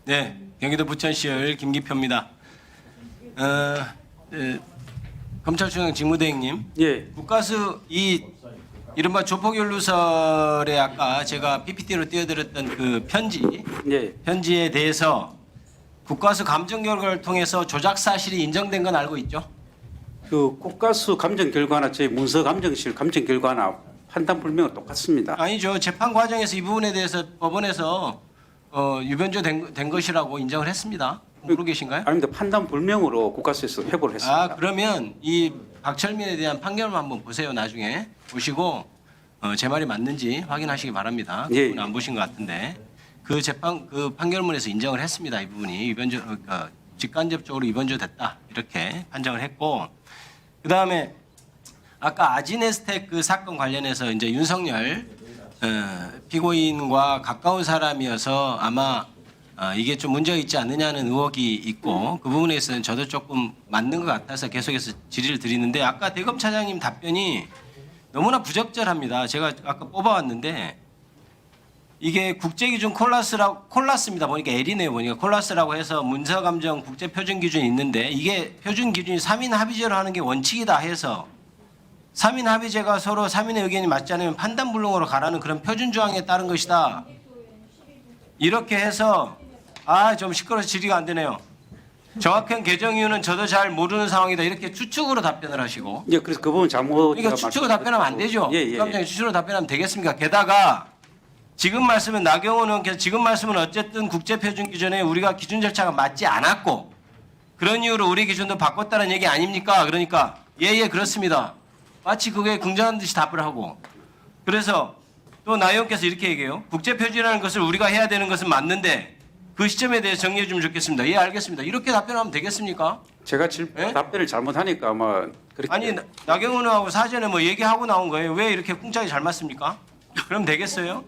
네, 경기도 부천시의 김기표입니다. 검찰총장 직무대행님, 예, 국가수 이 이른바 조폭연루설에 아까 제가 PPT로 띄워드렸던 그 예, 편지에 대해서 국가수 감정 결과를 통해서 조작 사실이 인정된 건 알고 있죠? 그 국가수 감정 결과나 저희 문서 감정실 감정 결과나 판단 불명은 똑같습니다. 아니죠. 재판 과정에서 이 부분에 대해서 법원에서 유변조 된 것이라고 인정을 했습니다. 모르고 계신가요? 아닙니다. 판단 불명으로 국가수에서 회부를 했습니다. 아, 그러면 이 박철민에 대한 판결만 한번 보세요. 나중에 보시고 제 말이 맞는지 확인하시기 바랍니다. 그 예. 부분 안 보신 것 같은데 그 재판 그 판결문에서 인정을 했습니다. 이 부분이 유변조 직간접적으로 유변조 됐다 이렇게 판정을 했고, 그 다음에 아까 아지네스텍 그 사건 관련해서 이제 윤석열 피고인과 가까운 사람이어서 아마 이게 좀 문제가 있지 않느냐는 의혹이 있고, 그 부분에 있어서는 저도 조금 맞는 것 같아서 계속해서 질의를 드리는데, 아까 대검 차장님 답변이 너무나 부적절합니다. 제가 아까 뽑아왔는데 이게 국제기준 콜라스입니다. 보니까 L이네요. 보니까 콜라스라고 해서 문서감정 국제표준기준이 있는데, 이게 표준기준이 3인 합의제로 하는 게 원칙이다 해서 3인 합의제가 서로 3인의 의견이 맞지 않으면 판단불능으로 가라는 그런 표준조항에 따른 것이다. 이렇게 해서 좀 시끄러워서 질의가 안 되네요. 정확한 개정 이유는 저도 잘 모르는 상황이다. 이렇게 추측으로 답변을 하시고. 예, 그래서 그 부분 잘못. 그러니까 추측으로 답변하면 안 되죠. 예, 예. 깜짝이야, 추측으로 답변하면 되겠습니까? 게다가 지금 말씀은 나경원 의원께서 지금 말씀은 어쨌든 국제표준 기준에 우리가 기준 절차가 맞지 않았고 그런 이유로 우리 기준도 바꿨다는 얘기 아닙니까? 그러니까 예 그렇습니다. 마치 그게 긍정한 듯이 답을 하고, 그래서 또 나 의원께서 이렇게 얘기해요. 국제표준이라는 것을 우리가 해야 되는 것은 맞는데 그 시점에 대해서 정리해 주면 좋겠습니다. 예, 알겠습니다. 이렇게 답변하면 되겠습니까? 제가 예? 답변을 잘못하니까 아마 그렇게. 아니, 나경원 의원하고 사전에 뭐 얘기하고 나온 거예요. 왜 이렇게 꿍짝이 잘 맞습니까? 그럼 되겠어요?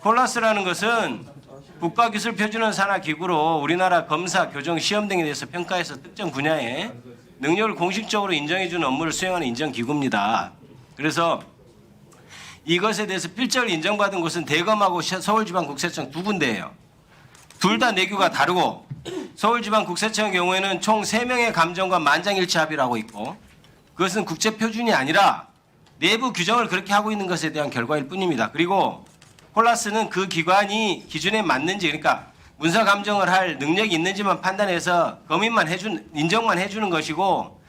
콜라스라는 것은 국가기술표준원산하기구로 우리나라 검사, 교정, 시험 등에 대해서 평가해서 특정 분야에 능력을 공식적으로 인정해주는 업무를 수행하는 인정기구입니다. 그래서 이것에 대해서 필적을 인정받은 곳은 대검하고 서울지방국세청 두 군데예요. 둘 다 내규가 다르고, 서울지방국세청의 경우에는 총 3명의 감정과 만장일치 합의를 하고 있고, 그것은 국제표준이 아니라 내부 규정을 그렇게 하고 있는 것에 대한 결과일 뿐입니다. 그리고 콜라스는 그 기관이 기준에 맞는지, 그러니까 문서 감정을 할 능력이 있는지만 판단해서 인정만 해주는 것이고,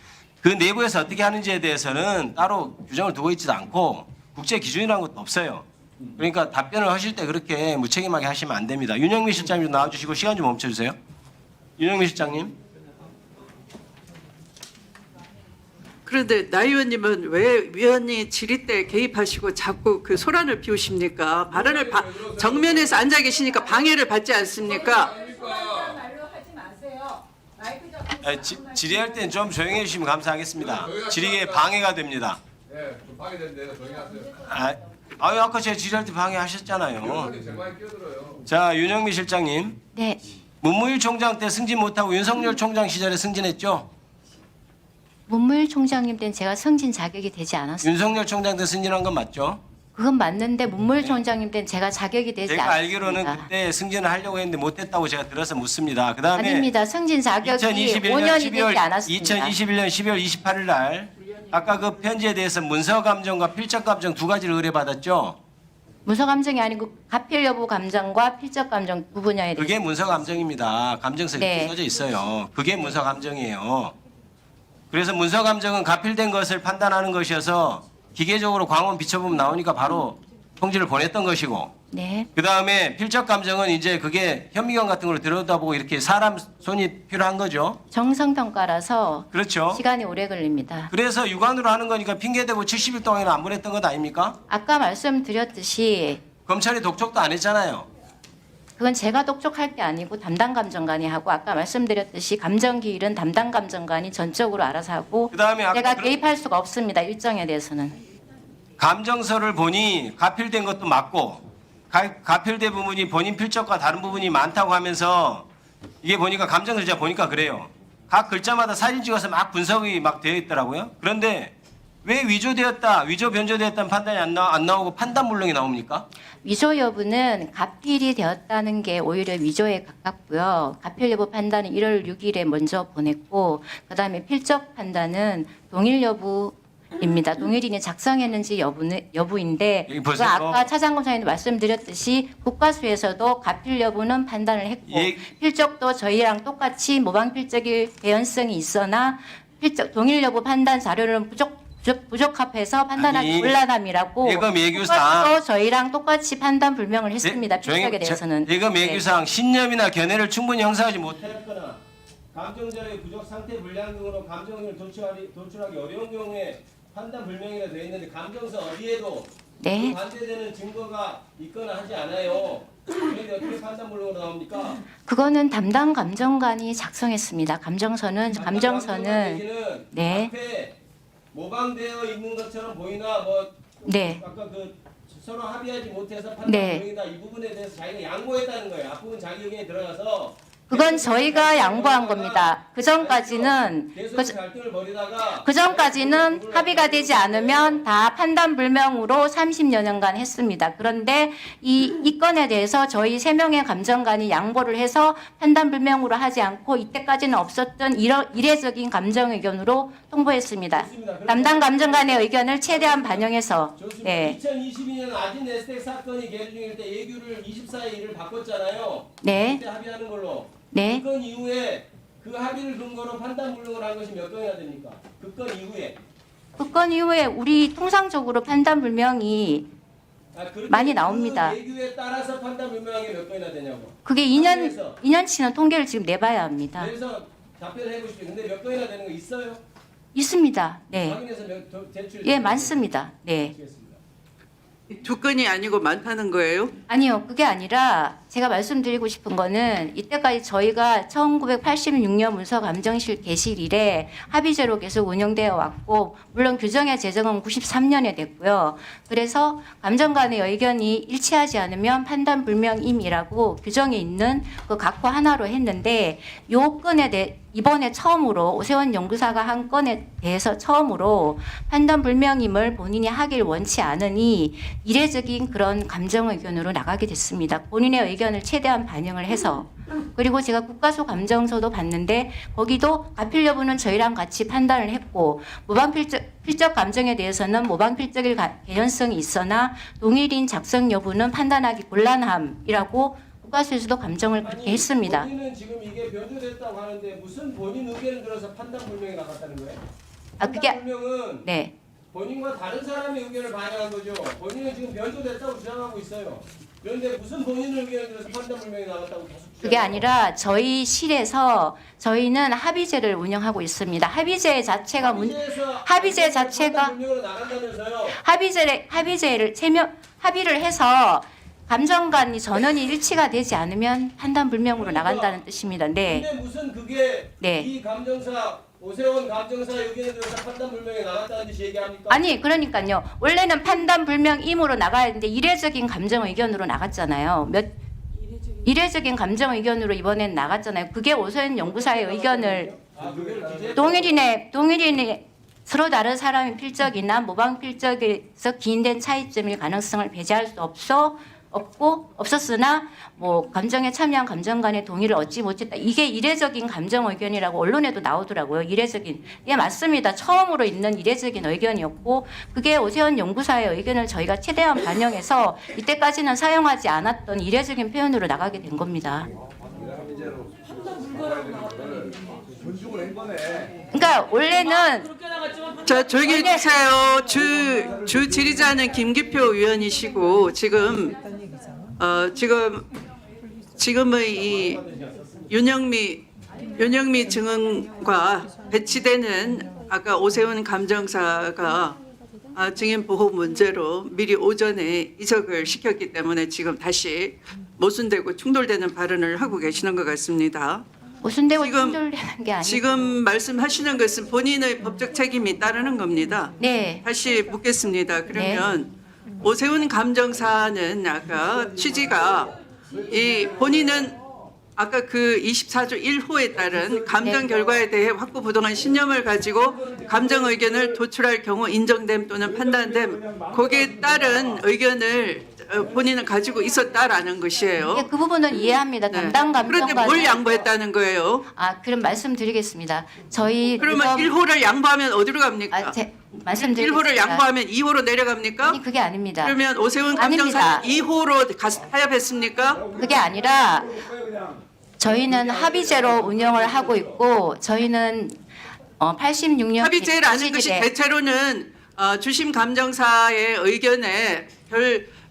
그 내부에서 어떻게 하는지에 대해서는 따로 규정을 두고 있지도 않고 국제 기준이라는 것도 없어요. 그러니까 답변을 하실 때 그렇게 무책임하게 하시면 안 됩니다. 윤영미 실장님 좀 나와주시고 시간 좀 멈춰주세요. 윤영미 실장님. 그런데 나 의원님은 왜 위원이 질의 때 개입하시고 자꾸 그 소란을 피우십니까? 발언을 정면에서 앉아 계시니까 방해를 받지 않습니까? 질의할 때는 좀 조용히 해주시면 감사하겠습니다. 질의에 방해가 됩니다. 네, 좀 방해되는데 조용히 하세요. 아까 제가 질의할 때 방해하셨잖아요. 제 말에 끼어들어요. 자, 윤영미 실장님. 네, 문무일 총장 때 승진 못하고 윤석열 총장 시절에 승진했죠? 문무일 총장님 때는 제가 승진 자격이 되지 않았어요. 윤석열 총장 때 승진한 건 맞죠? 그건 맞는데 문무일 총장님 때는 제가 자격이 되지 제가 않았습니다. 알기로는 그때 승진을 하려고 했는데 못했다고 제가 들어서 묻습니다. 그 다음에 아닙니다. 승진 자격이 5년이 되지 않았습니다. 2021년 12월 28일 날 아까 그 편지에 대해서 문서 감정과 필적 감정 두 가지를 의뢰받았죠? 문서 감정이 아니고 가필 여부 감정과 필적 감정 두 분야에 대해서. 그게 문서 감정입니다. 감정서에 네. 써져 있어요. 그게 문서 감정이에요. 그래서 문서 감정은 가필된 것을 판단하는 것이어서 기계적으로 광원 비춰보면 나오니까 바로 통지를 보냈던 것이고, 네, 그 다음에 필적 감정은 이제 그게 현미경 같은 걸 들여다보고 이렇게 사람 손이 필요한 거죠. 정성 평가라서 그렇죠. 시간이 오래 걸립니다. 그래서 육안으로 하는 거니까 핑계대고 70일 동안에는 안 보냈던 것 아닙니까? 아까 말씀드렸듯이 검찰이 독촉도 안 했잖아요. 그건 제가 독촉할 게 아니고 담당 감정관이 하고, 아까 말씀드렸듯이 감정 기일은 담당 감정관이 전적으로 알아서 하고 그다음에 아까 제가 개입할 수가 없습니다. 일정에 대해서는. 감정서를 보니 가필된 것도 맞고 가필된 부분이 본인 필적과 다른 부분이 많다고 하면서 이게 보니까 감정서 제가 보니까 그래요. 각 글자마다 사진 찍어서 막 분석이 막 되어 있더라고요. 그런데 왜 위조 변조되었다는 판단이 안 나오고 판단 불능이 나옵니까? 위조 여부는 가필이 되었다는 게 오히려 위조에 가깝고요. 가필 여부 판단은 1월 6일에 먼저 보냈고 그다음에 필적 판단은 동일 여부입니다. 동일인이 작성했는지 여부인데 여기 그거 보세요. 아까 차장검사님도 말씀드렸듯이 국가수에서도 가필 여부는 판단을 했고 예. 필적도 저희랑 똑같이 모방 필적일 개연성이 있으나 필적 동일 여부 판단 자료는 부적합해서 판단하기 아니, 곤란함이라고 예금 예규상 국가수도 저희랑 똑같이 판단 불명을 했습니다. 필적에 대해서는. 예금 네. 예규상 신념이나 견해를 충분히 형성하지 못했거나 감정 자료의 부족 상태 불량 등으로 감정을 도출하기 어려운 경우에 판단 불명이라 되어 있는데 감정서 어디에도 네. 그 반대되는 증거가 있거나 하지 않아요. 그런데 어떻게 판단 불명으로 나옵니까? 그거는 담당 감정관이 작성했습니다. 감정서는 얘기는 네. 앞에 모방되어 있는 것처럼 보이나 뭐 네. 아까 그 서로 합의하지 못해서 판단 네. 불명이다 이 부분에 대해서 자기가 양보했다는 거예요. 앞부분 자기 의견에 들어가서 그건 저희가 양보한 겁니다. 그 전까지는 계속 갈등을 벌이다가 그 전까지는 합의가 되지 않으면 다 판단 불명으로 30여 년간 했습니다. 그런데 이 건에 대해서 저희 3명의 감정관이 양보를 해서 판단 불명으로 하지 않고 이때까지는 없었던 이례적인 감정 의견으로 통보했습니다. 담당 감정관의 의견을 최대한 반영해서 좋습니다. 네. 2022년 아진 에스텍 사건이 계류 중일 때 예규를 24일 일을 바꿨잖아요. 네. 그때 합의하는 걸로. 네. 그 건 이후에 그 합의를 근거로 판단 불능을 한 것이 몇 건이나 됩니까? 그 건 이후에. 그 건 이후에 우리 통상적으로 판단 불명이 그렇게 많이 나옵니다. 그 예규에 따라서 판단 불명한 게 몇 건이나 되냐고. 그게 2년치는 통계를 지금 내봐야 합니다. 그래서 답변을 해보십시오. 근데 몇 건이나 되는 거 있어요? 있습니다. 네. 확인해서 제출. 예, 많습니다. 네. 드리겠습니다. 두 건이 아니고 많다는 거예요? 아니요, 그게 아니라 제가 말씀드리고 싶은 거는 이때까지 저희가 1986년 문서감정실 개실 이래 합의제로 계속 운영되어 왔고 물론 규정의 제정은 93년에 됐고요. 그래서 감정관의 의견이 일치하지 않으면 판단 불명임이라고 규정에 있는 그 각호 하나로 했는데 요 건에 대해 이번에 처음으로 오세훈 연구사가 한 건에 대해서 처음으로 판단 불명임을 본인이 하길 원치 않으니 이례적인 그런 감정 의견으로 나가게 됐습니다. 본인의 의견을 최대한 반영을 해서 그리고 제가 국가수 감정서도 봤는데 거기도 가필 여부는 저희랑 같이 판단을 했고 모방 필적 감정에 대해서는 모방 필적일 개연성이 있으나 동일인 작성 여부는 판단하기 곤란함이라고 국가수에서도 감정을 그렇게 했습니다. 본인은 지금 이게 변조됐다고 하는데 무슨 본인 의견을 들어서 판단 불명이 나갔다는 거예요? 그게 판단 불명은 네. 본인과 다른 사람의 의견을 반영한 거죠. 본인은 지금 변조됐다고 주장하고 있어요. 그런데 무슨 본인 의견을 들어서 판단 불명이 나갔다고 계속 주장해요? 그게 아니라 저희 실에서 저희는 합의제를 운영하고 있습니다. 합의제 자체가 합의제 자체가 판단 불명으로 나간다면서요? 합의제를 합의를 해서 감정관이 전원이 일치가 되지 않으면 판단 불명으로 나간다는 뜻입니다. 네. 근데 무슨 그게 네. 이 감정사 오세훈 감정사 의견에 들어서 판단 불명이 나갔다는 듯이 얘기합니까? 아니 그러니까요. 원래는 판단 불명임으로 나가야 되는데 이례적인 감정 의견으로 나갔잖아요. 이례적인 감정 의견으로 이번엔 나갔잖아요. 그게 오세훈 연구사의 의견을 동일인의 서로 다른 사람의 필적이나 모방 필적에서 기인된 차이점일 가능성을 배제할 수 없었으나 뭐 감정에 참여한 감정관의 동의를 얻지 못했다. 이게 이례적인 감정 의견이라고 언론에도 나오더라고요. 이례적인. 예, 맞습니다. 처음으로 있는 이례적인 의견이었고 그게 오세훈 연구사의 의견을 저희가 최대한 반영해서 이때까지는 사용하지 않았던 이례적인 표현으로 나가게 된 겁니다. 그러니까 원래는 자, 조용히 해주세요. 주 질의자는 김기표 의원이시고 지금의 이 윤영미 증언과 배치되는 아까 오세훈 감정사가 증인 보호 문제로 미리 오전에 이적을 시켰기 때문에 지금 다시 모순되고 충돌되는 발언을 하고 계시는 것 같습니다. 모순되고 지금- 충돌되는 게 아니고 지금 말씀하시는 것은 본인의 법적 책임이 따르는 겁니다. 네. 다시 묻겠습니다. 그러면 오세훈 감정사는 아까 취지가 이 본인은 아까 그 24조 1호에 따른 감정 결과에 대해 확고부동한 신념을 가지고 감정 의견을 도출할 경우 인정됨 또는 판단됨, 거기에 따른 의견을 본인은 가지고 있었다라는 것이에요. 예, 그 부분은 이해합니다. 네. 담당 그런데 감정관. 뭘 양보했다는 거예요? 그럼 말씀드리겠습니다. 저희 그러면 의견- 1호를 양보하면 어디로 갑니까? 말씀드리겠습니다. 1호를 양보하면 2호로 내려갑니까? 아니 그게 아닙니다. 그러면 오세훈 아닙니다. 감정사는 2호로 타협했습니까? 그게 아니라 저희는 합의제로 운영을 하고 있고 저희는 86년 합의제라는 것이 대체로는 주심 감정사의 의견에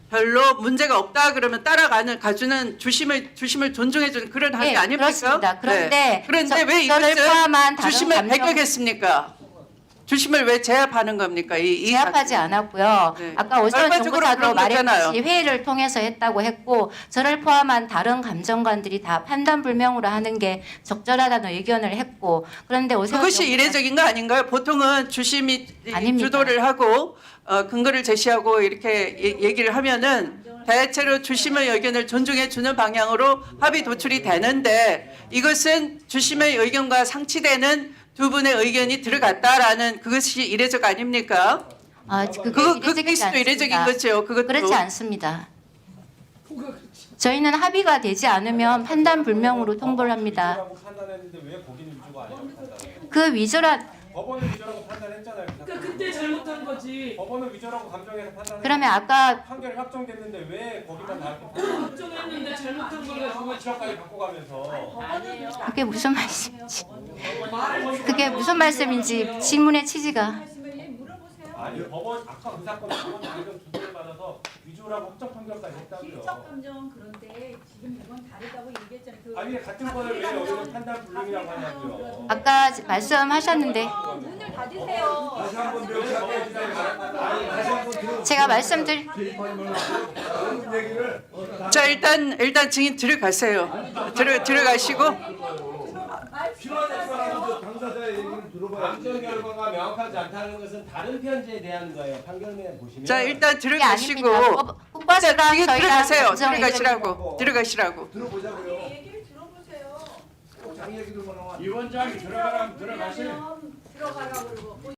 별로 문제가 없다 그러면 따라가는 가주는 주심을 존중해주는 그런 합의 네, 아닙니까? 그렇습니다. 그런데 네. 그런데 왜 저를 이것을 포함한 다른 주심을 감정- 배격했습니까? 주심을 왜 제압하는 겁니까? 이 제압하지 사건. 않았고요. 네. 아까 오세훈 결과적으로 정부사도 그런 거잖아요. 말했듯이 회의를 통해서 했다고 했고 저를 포함한 다른 감정관들이 다 판단 불명으로 하는 게 적절하다는 의견을 했고 그런데 오세훈 그것이 정부사- 이례적인 거 아닌가요? 보통은 주심이 아닙니다. 주도를 하고 근거를 제시하고 이렇게 얘기를 하면은 대체로 주심의 의견을 존중해 주는 방향으로 합의 도출이 되는데 이것은 주심의 의견과 상치되는 두 분의 의견이 들어갔다라는 그것이 이례적 아닙니까? 그게 그 이례적이지 케이스도 이례적인 않습니다. 거죠. 그것도 그렇지 않습니다. 저희는 합의가 되지 않으면 판단 불명으로 통보를 합니다. 위조라고 판단했는데 왜 거기는 위조가 아니라고 판단해요? 그 위조란 법원은 위조라고 판단했잖아요. 그러니까 그때 잘못한 거지. 법원은 위조라고 감정해서 판단했는데 그러면 아까 판결이 확정됐는데 왜 거기만 다 이렇게 걱정했는데 잘못한 걸 가지고 1억까지 갖고 가면서 그게 무슨 말씀인지 그게 무슨 말씀인지 질문의 취지가 아니 법원 아까 그 사건 법원 감정 주도를 받아서 위조라고 확정 판결까지 했다고요. 실적 감정 그런데 지금 이건 다르다고 얘기했잖아요. 그 아니 같은 거를 왜 여기는 판단 불능이라고 하냐고요. 아까 말씀하셨는데 문을 닫으세요. 제가 말씀드릴 자 일단 증인 들어가세요. 들어가시고 감정 결과가 명확하지 않다는 것은 다른 편지에 대한 거예요. 판결문에 보시면. 자 일단 그게 들어가시고 아닙니다. 국과수랑 증인 저희랑 들어가세요. 감정 들어가시라고. 들어보자고요. 얘기를 들어보세요. 장 얘기 들어보는 위원장이 들어가라면 들어가세요. 그러면 들어가라고 그러고.